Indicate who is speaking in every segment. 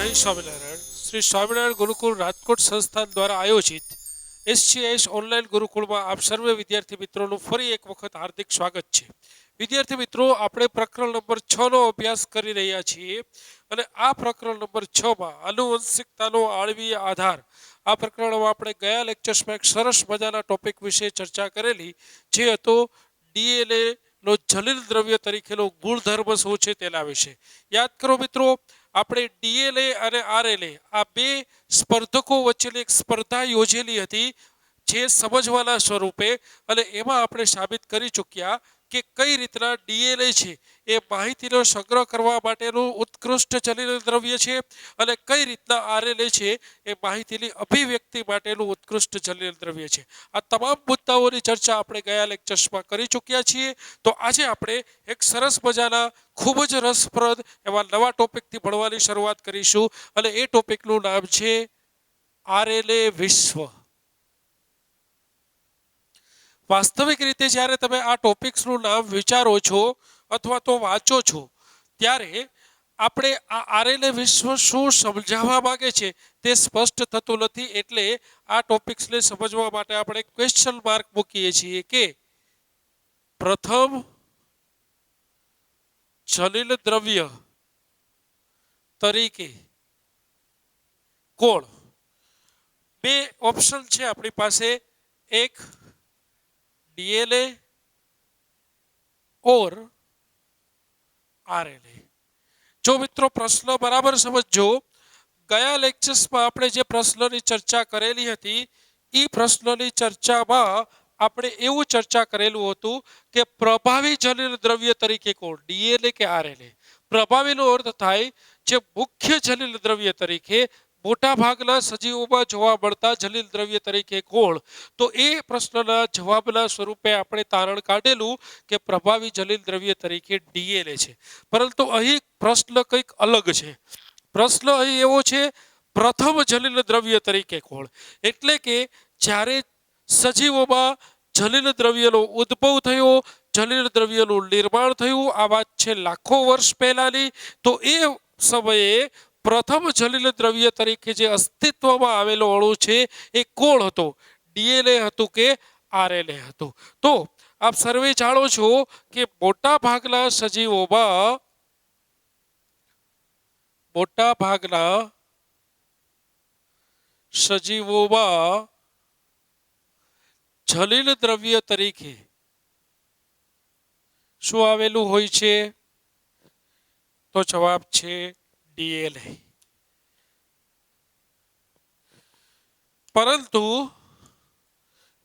Speaker 1: જય સ્વામિનારાયણ. શ્રી સ્વામિનારાયણ ગુરુકુળ રાજકોટ સંસ્થાન દ્વારા આયોજિત SGIS ઓનલાઈન ગુરુકુળમાં આપ સર્વે વિદ્યાર્થી મિત્રોનું ફરી એક વખત હાર્દિક સ્વાગત છે. વિદ્યાર્થી મિત્રો, આપણે પ્રકરણ નંબર 6 નો અભ્યાસ કરી રહ્યા છીએ અને આ પ્રકરણ નંબર 6 માં આનુવંશિકતાનો આણ્વીય આધાર આ પ્રકરણમાં આપણે ગયા લેક્ચર્સમાં એક સરસ મજાના ટોપિક વિશે ચર્ચા કરેલી, જે હતો DNA નો જલીલ દ્રવ્ય તરીકેનો ગુણધર્મ શું છે તેના વિશે. યાદ કરો મિત્રો, આપણે DLA અને RLA આ બે સ્પર્ધકો વચ્ચેની એક સ્પર્ધા યોજેલી હતી, જે સમજવાના સ્વરૂપે, અને એમાં આપણે સાબિત કરી ચૂક્યા કે કઈ રીતના DLA છે એ માહિતીનો સંગ્રહ કરવા માટેનું ઉત્કૃષ્ટ જલીલ દ્રવ્ય છે અને કઈ રીતના RLA છે એ માહિતીની અભિવ્યક્તિ માટેનું ઉત્કૃષ્ટ જલીલ દ્રવ્ય છે. આ તમામ મુદ્દાઓની ચર્ચા આપણે ગયા લેક્ચર્સમાં કરી ચૂક્યા છીએ. તો આજે આપણે એક સરસ મજાના ખૂબ જ રસપ્રદ એવા નવા ટોપિકથી ભણવાની શરૂઆત કરીશું અને એ ટોપિકનું નામ છે RLA વિશ્વ. વાસ્તવિક રીતે જ્યારે તમે આ ટોપિક્સનું નામ વિચારો છો અથવા તો વાંચો છો, ત્યારે આપણે આ RLA વિશ્વ શું સમજાવવા માંગે છે તે સ્પષ્ટ થતું નથી. એટલે આ ટોપિક્સને સમજવા માટે આપણે ક્વેશ્ચન માર્ક મૂકીએ છીએ કે પ્રથમ જલીલ દ્રવ્ય તરીકે કોણ? બે ઓપ્શન છે આપણી પાસે, એક DLA ઓર RLA. જો મિત્રો પ્રશ્ન બરાબર સમજો, ગયા લેક્ચર્સમાં આપણે જે પ્રશ્નની ચર્ચા કરેલી હતી એ પ્રશ્નની ચર્ચામાં આપણે એવું ચર્ચા કરેલું હતું કે પ્રભાવી જલીલ દ્રવ્ય તરીકે કોણ, DLA કે RLA? પ્રભાવીનો અર્થ થાય જે મુખ્ય જલીલ દ્રવ્ય તરીકે મોટા ભાગના સજીવોમાં જોવા મળતા જલીલ દ્રવ્ય તરીકે કોણ? તો એ પ્રશ્નના જવાબના સ્વરૂપે આપણે તારણ કાઢેલું કે પ્રભાવી જલીલ દ્રવ્ય તરીકે DLA છે. પરંતુ અહીં પ્રશ્ન કંઈક અલગ છે. પ્રશ્ન અહીં એવો છે, પ્રથમ જલીલ દ્રવ્ય તરીકે કોણ? એટલે કે જ્યારે સજીવોમાં જલીલ દ્રવ્યનો ઉદ્ભવ થયો, જલીલ દ્રવ્યનું નિર્માણ થયું, આ વાત છે લાખો વર્ષ પહેલાની, તો એ સમયે પ્રથમ જલીલ દ્રવ્ય તરીકે જે અસ્તિત્વમાં આવેલો અણુ છે એ કોણ હતો? DLA હતું કે RLA હતું? તો આપ સર્વે જાણો છો કે મોટા ભાગના સજીવોમાં જલીલ દ્રવ્ય તરીકે શું આવેલું હોય છે? તો જવાબ છે DLA. પરંતુ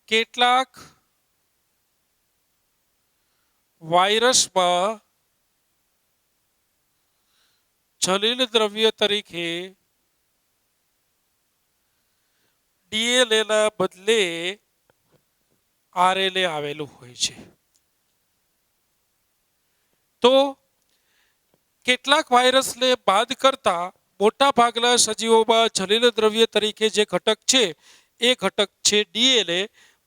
Speaker 1: કેટલાક વાયરસમાં જલીલ દ્રવ્ય તરીકે DLA ના બદલે RLA આવેલું હોય છે. તો કેટલાક વાયરસને બાદ કરતા મોટા ભાગના સજીવોમાં જલીલ દ્રવ્ય તરીકે જે ઘટક છે એ ઘટક છે DLA,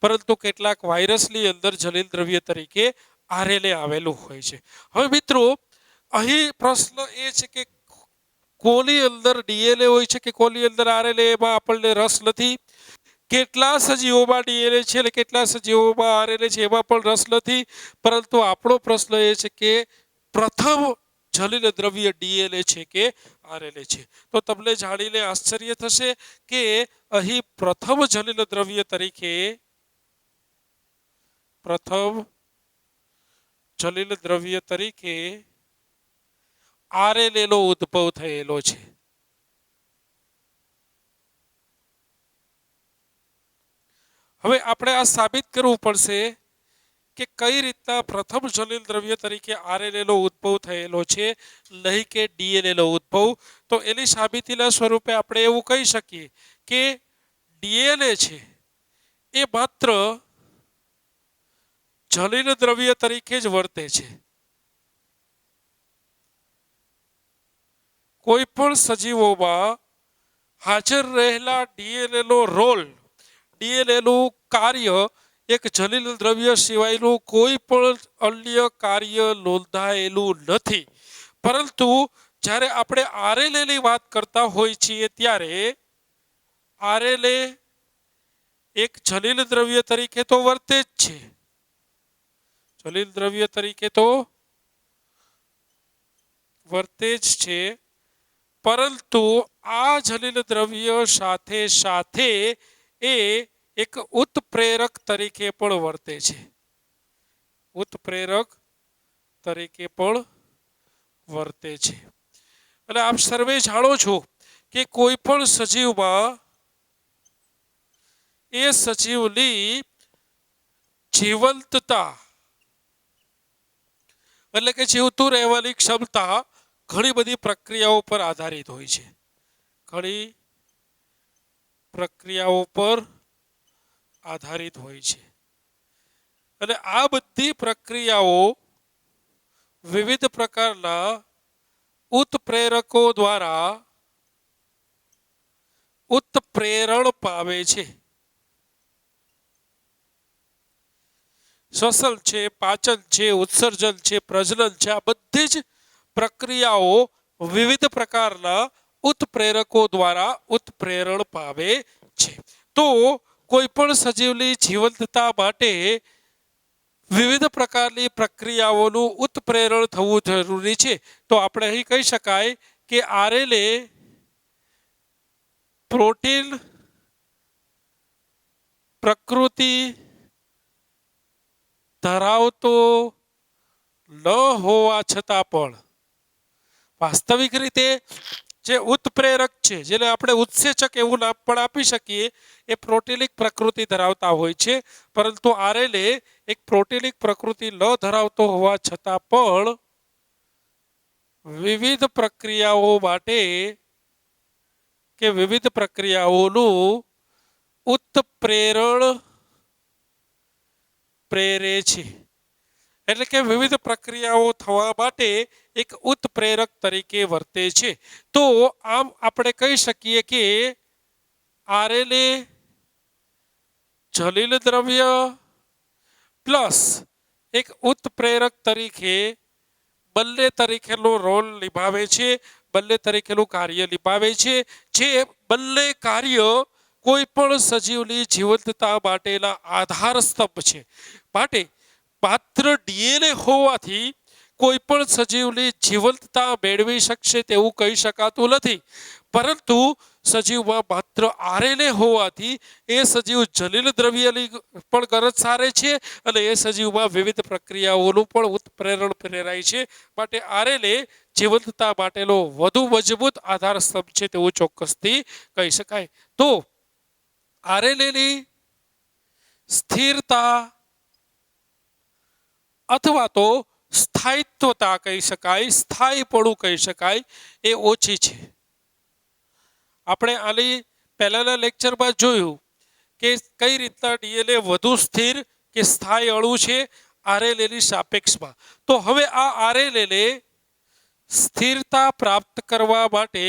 Speaker 1: પરંતુ કેટલાક વાયરસની અંદર જલીલ દ્રવ્ય તરીકે RLA આવેલું હોય છે. હવે મિત્રો, અહીં પ્રશ્ન એ છે કે કોની અંદર DLA હોય છે કે કોની અંદર RLA, એમાં આપણને રસ નથી. કેટલા સજીવોમાં DLA છે અને કેટલા સજીવોમાં RLA છે એમાં પણ રસ નથી. પરંતુ આપણો પ્રશ્ન એ છે કે પ્રથમ જલીલ દ્રવ્ય DLA છે કે RLA છે? તો તમને જાણીને આશ્ચર્ય થશે કે અહીં પ્રથમ જલીલ દ્રવ્ય તરીકે RLA નો ઉદ્ભવ થયેલો છે. હવે આપણે આ સાબિત કરવું પડશે કે કઈ રીતના પ્રથમ જલીલ દ્રવ્ય તરીકે RLA નો ઉદ્ભવ થયેલો છે, નહીં કે DLA નો ઉદ્ભવ. તો એની સાબિતીના સ્વરૂપે આપણે એવું કહી શકીએ કે DLA છે એ માત્ર જલીલ દ્રવ્ય તરીકે જ વર્તે છે. કોઈ પણ સજીવોમાં હાજર રહેલા DLA નો રોલ, DLA નું કાર્ય એક જલીલ દ્રવ્ય સિવાયનું કોઈ પણ અન્ય કાર્ય નોંધાયેલું નથી. પરંતુ જ્યારે આપણે RLA ની વાત કરતા હોઈએ છીએ ત્યારે RLA એક જલીલ દ્રવ્ય તરીકે તો વર્તે જ છે. જલીલ દ્રવ્ય તરીકે તો વર્તે જ છે, પરંતુ આ જલીલ દ્રવ્ય સાથે સાથે એ એક ઉત્પ્રેરક તરીકે પણ વર્તે છે. ઉત્પ્રેરક તરીકે પણ વર્તે છે. અને આપ સર્વે જાણો છો કે કોઈ પણ સજીવમાં એ સજીવની જીવંતતા એટલે કે જીવતું રહેવાની ક્ષમતા ઘણી બધી પ્રક્રિયાઓ પર આધારિત હોય છે. ઘણી પ્રક્રિયાઓ પર આધારિત હોય છે. અને આ બધી પ્રક્રિયાઓ વિવિધ પ્રકારના ઉત્પ્રેરકો દ્વારા ઉત્પ્રેરણ પામે છે. શ્વસન છે, પાચન છે, ઉત્સર્જન છે, પ્રજનન છે, આ બધી જ પ્રક્રિયાઓ વિવિધ પ્રકારના ઉત્પ્રેરકો દ્વારા ઉત્પ્રેરણ પામે છે. તો કોઈ પણ સજીવની જીવંતતા માટે વિવિધ પ્રકારની પ્રક્રિયાઓનું ઉત્પ્રેરણ થવું જરૂરી છે. તો આપણે અહીં કહી શકાય કે RLA પ્રોટીન પ્રકૃતિ ધરાવતો ન હોવા છતાં પણ વાસ્તવિક રીતે જે ઉત્પ્રેરક છે, જેને આપણે ઉત્સેચક એવું નામ પણ આપી શકીએ, એ પ્રોટીનિક પ્રકૃતિ ધરાવતા હોય છે. પરંતુ RLA એક પ્રોટીનિક પ્રકૃતિ ન ધરાવતો હોવા છતાં પણ વિવિધ પ્રક્રિયાઓ માટે કે વિવિધ પ્રક્રિયાઓનું ઉત્પ્રેરણ પ્રેરે છે. એટલે કે વિવિધ પ્રક્રિયાઓ થવા માટે એક ઉત્પ્રેરક તરીકે વર્તે છે. તો આમ આપણે કહી શકીએ કે RLA જલીલ દ્રવ્ય પ્લસ એક ઉત્પ્રેરક તરીકે બંને તરીકેનો રોલ નિભાવે છે, બંને તરીકેનું કાર્ય નિભાવે છે. જે બંને કાર્ય કોઈ પણ સજીવની જીવંતતા માટેના આધાર સ્તંભ છે. માટે માત્ર DNA હોવાથી કોઈ પણ સજીવની જીવંતતા મેળવી શકશે તેવું કહી શકાતું નથી. પરંતુ સજીવમાં માત્ર RLA હોવાથી એ સજીવ જલીલ દ્રવ્યની પણ ગરજ સારે છે અને એ સજીવમાં વિવિધ પ્રક્રિયાઓનું પણ ઉત્પ્રેરણ પ્રેરાય છે. માટે RLA જીવંતતા માટેનો વધુ મજબૂત આધાર સ્તંભ છે તેવું ચોક્કસથી કહી શકાય. તો RLA ની સ્થિરતા અથવા તો સ્થાયિત્વતા કહી શકાય, સ્થાયીપણું કહી શકાય, એ ઓછી છે. આપણે આની પહેલાના લેક્ચરમાં જોયું કે કઈ રીતના DNA વધુ સ્થિર કે સ્થાયી અણુ છે RLA ની સાપેક્ષમાં. તો હવે આ RLA ને સ્થિરતા પ્રાપ્ત કરવા માટે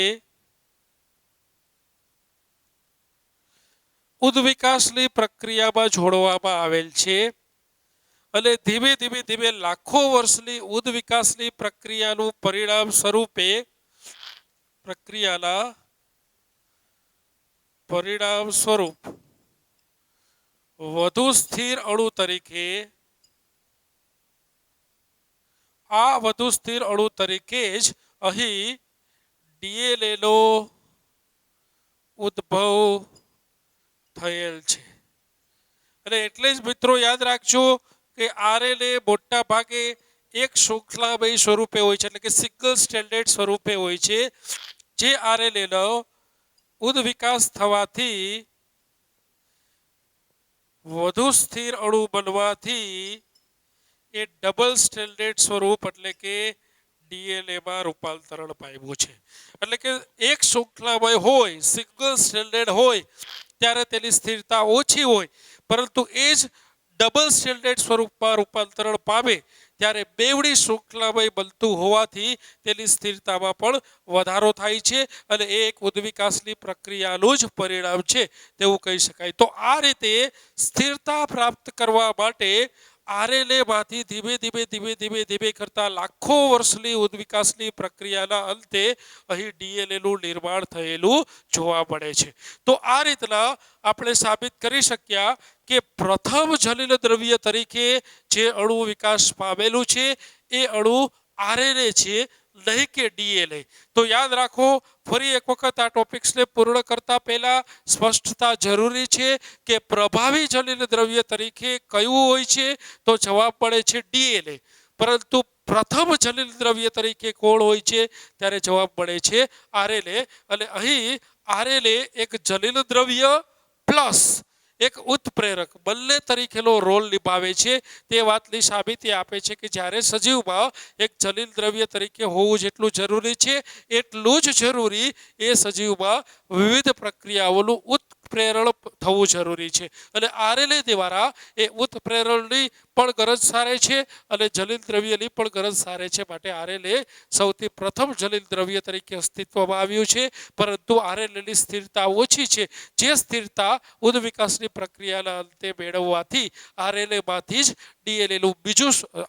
Speaker 1: ઉદ્વિકાસની પ્રક્રિયામાં જોડવામાં આવેલ છે. અને ધીમે ધીમે ધીમે લાખો વર્ષની ઉદ્વિકાસની પ્રક્રિયાનું પરિણામ સ્વરૂપે વધુ સ્થિર અણુ તરીકે જ અહીં DNA નો ઉદ્ભવ થયેલ છે. અને એટલે જ મિત્રો યાદ રાખજો કે RLA મોટા ભાગે એક શૃંખલામય સ્વરૂપે હોય છે, એટલે કે સિંગલ સ્ટેન્ડર્ડ સ્વરૂપે હોય છે. જે RLA નો ઉદ્વિકાસ થવાથી વધુ સ્થિર અણુ બનવાથી એ ડબલ સ્ટેન્ડર્ડ સ્વરૂપ એટલે કે DNA માં રૂપાંતરણ પામ્યું છે. એટલે કે એક શૃંખલામય હોય, સિંગલ સ્ટેન્ડર્ડ હોય ત્યારે તેની સ્થિરતા ઓછી હોય, પરંતુ એ જ ડબલ સ્ટેન્ડર્ડ સ્વરૂપમાં રૂપાંતરણ પામે ત્યારે બેવડી શૃંખલામય બનતું હોવાથી તેની સ્થિરતામાં પણ વધારો થાય છે અને એ એક ઉદ્વિકાસની પ્રક્રિયાનું જ પરિણામ છે તેવું કહી શકાય. તો આ રીતે સ્થિરતા પ્રાપ્ત કરવા માટે આરએલએ માંથી ધીમે કરતા લાખો વર્ષની ઉદ્વિકાસની પ્રક્રિયાના અંતે અહીં ડીએનએ નું નિર્માણ થયેલું જોવા મળે છે. તો આ રીતના આપણે સાબિત કરી શક્યા કે પ્રથમ જલિલ દ્રવ્ય તરીકે જે અણુ વિકાસ પામેલું છે એ અણુ આરએનએ છે, નહીં કે ડીએનએ. તો યાદ રાખો, ફરી એક વખત આ ટોપિક્સને પૂર્ણ કરતા પહેલા સ્પષ્ટતા જરૂરી છે કે પ્રભાવી જલિલ દ્રવ્ય તરીકે કયું હોય છે, તો જવાબ મળે છે ડીએનએ. પરંતુ પ્રથમ જલિલ દ્રવ્ય તરીકે કોણ હોય છે, ત્યારે જવાબ મળે છે આરએનએ. અને અહીં આરએનએ એક જલિલ દ્રવ્ય પ્લસ એક ઉત્પ્રેરક બંને તરીકેનો રોલ નિભાવે છે. તે વાતની સાબિતી આપે છે કે જ્યારે સજીવમાં એક જલિલ દ્રવ્ય તરીકે હોવું જેટલું જરૂરી છે, એટલું જ જરૂરી એ સજીવમાં વિવિધ પ્રક્રિયાઓનું ઉત્પ્રેરણ થવું જરૂરી છે. અને આરએનએ દ્વારા એ ઉત્પ્રેરણની પણ ગરજ સારે છે અને જલિલ દ્રવ્યની પણ ગરજ સારે છે. માટે આરએનએ સૌથી પ્રથમ જલિલ દ્રવ્ય તરીકે અસ્તિત્વમાં આવ્યું છે. પરંતુ આરએનએની સ્થિરતા ઓછી છે, જે સ્થિરતા ઉદ્વિકાસની પ્રક્રિયાના અંતે મેળવવાથી આરએનએમાંથી જ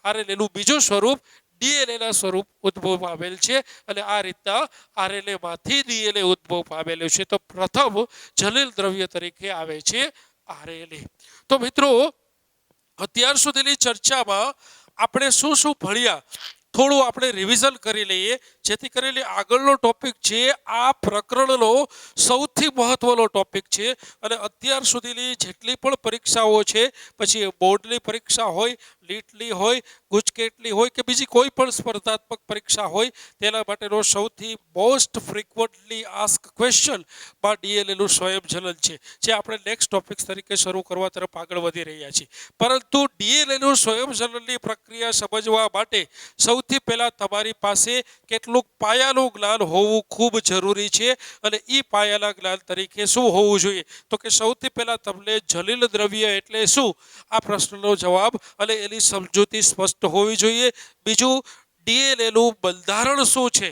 Speaker 1: આરએનએનું બીજું સ્વરૂપ ડીએનએના સ્વરૂપ ઉદ્ભવ પામેલ છે. અને આ રીતના આરએનએમાંથી ડીએનએ ઉદ્ભવ પામેલું છે. તો પ્રથમ જલિલ દ્રવ્ય તરીકે આવે છે આરએનએ. તો મિત્રો, અત્યાર સુધીની ચર્ચામાં આપણે શું શું ભણ્યા, થોડું આપણે રિવિઝન કરી લઈએ, જેથી કરીને આગળનો ટોપિક છે આ પ્રકરણનો સૌથી મહત્વનો ટોપિક છે. અને અત્યાર સુધીની જેટલી પણ પરીક્ષાઓ છે, પછી બોર્ડની પરીક્ષા હોય, લીટની હોય, ગુજકેટની હોય કે બીજી કોઈ પણ સ્પર્ધાત્મક પરીક્ષા હોય, તેના માટેનો સૌથી મોસ્ટ ફ્રિકવન્ટલી આસ્ક ક્વેશ્ચન માં ડીએનએનું સ્વયંજનન છે, જે આપણે નેક્સ્ટ ટોપિક્સ તરીકે શરૂ કરવા તરફ આગળ વધી રહ્યા છીએ. પરંતુ ડીએનએનું સ્વયંજનનની પ્રક્રિયા સમજવા માટે સૌથી પહેલા તમારી પાસે કેટલુંક પાયાનું જ્ઞાન હોવું ખૂબ જરૂરી છે. અને એ પાયાના જ્ઞાન તરીકે શું હોવું જોઈએ, તો કે સૌથી પહેલા તમને જલિલ દ્રવ્ય એટલે શું, આ પ્રશ્નનો જવાબ અને એની સમજૂતી સ્પષ્ટ હોવી જોઈએ. બીજું, ડીએનએનું બંધારણ શું છે,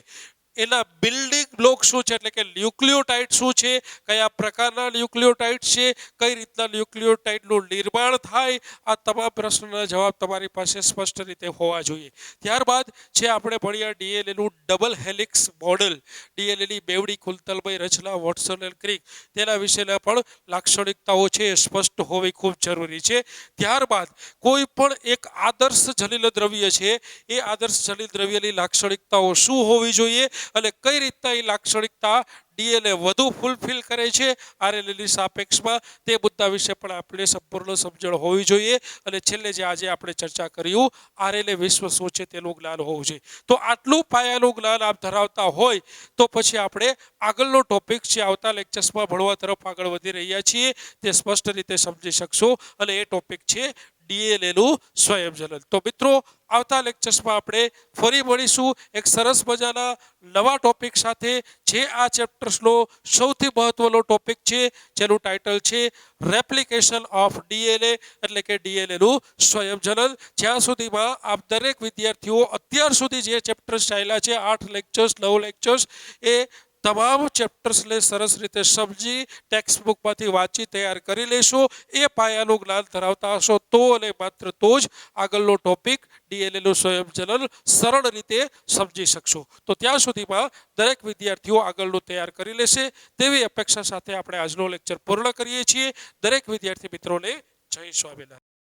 Speaker 1: એના બિલ્ડિંગ બ્લોક શું છે, એટલે કે ન્યુક્લિયોટાઇડ શું છે, કયા પ્રકારના ન્યુક્લિયોટાઇડ છે, કઈ રીતના ન્યુક્લિયોટાઇડનું નિર્માણ થાય, આ તમામ પ્રશ્નોના જવાબ તમારી પાસે સ્પષ્ટ રીતે હોવા જોઈએ. ત્યારબાદ જે આપણે ભણ્યા ડીએનએનું ડબલ હેલિક્સ મોડેલ, ડીએનએની બેવડી કુંતલમય રચના વોટસન એન્ડ ક્રિક, તેના વિશેના પણ લાક્ષણિકતાઓ છે એ સ્પષ્ટ હોવી ખૂબ જરૂરી છે. ત્યારબાદ કોઈ પણ એક આદર્શ જલિલ દ્રવ્ય છે, એ આદર્શ જલિલ દ્રવ્યની લાક્ષણિકતાઓ શું હોવી જોઈએ અને કઈ રીતના એ લાક્ષણિકતા ડીએનએ વધુ ફૂલફિલ કરે છે આરએનએની સાપેક્ષમાં, તે મુદ્દા વિશે પણ આપણે સંપૂર્ણ સમજણ હોવી જોઈએ. અને છેલ્લે જે આજે આપણે ચર્ચા કર્યું, આરએનએ વિશ્વ શું છે તેનું જ્ઞાન હોવું જોઈએ. તો આટલું પાયાનું જ્ઞાન આપ ધરાવતા હોય તો પછી આપણે આગળનો ટોપિક જે આવતા લેક્ચર્સમાં ભણવા તરફ આગળ વધી રહ્યા છીએ તે સ્પષ્ટ રીતે સમજી શકશો. અને એ ટોપિક છે ડીએનએનું સ્વયંજનન. તો મિત્રો, આવતા લેક્ચર્સમાં આપણે ફરી મળીશું એક સરસ મજાના નવા ટોપિક સાથે, જે આ ચેપ્ટર્સનો સૌથી મહત્વનો ટોપિક છે, જેનું ટાઇટલ છે રેપ્લિકેશન ઓફ ડીએનએ, એટલે કે ડીએનએનું સ્વયંજનન. જ્યાં સુધીમાં આપ દરેક વિદ્યાર્થીઓ અત્યાર સુધી જે ચેપ્ટર્સ ચાલ્યા છે, 8 લેક્ચર્સ 9 લેક્ચર્સ, એ તમામ ચેપ્ટર્સને સરસ રીતે સમજી ટેક્સ્ટબુકમાંથી વાંચી તૈયાર કરી લેશો. એ પાયાનું જ્ઞાન ધરાવતા હશો તો અને માત્ર તો જ આગળનો ટોપિક ડીએનએનું સ્વયંજનન સરળ રીતે સમજી શકશો. તો ત્યાં સુધીમાં દરેક વિદ્યાર્થીઓ આગળનું તૈયાર કરી લેશે તેવી અપેક્ષા સાથે આપણે આજનો લેક્ચર પૂર્ણ કરીએ છીએ. દરેક વિદ્યાર્થી મિત્રોને જય સ્વામિનારાયણ.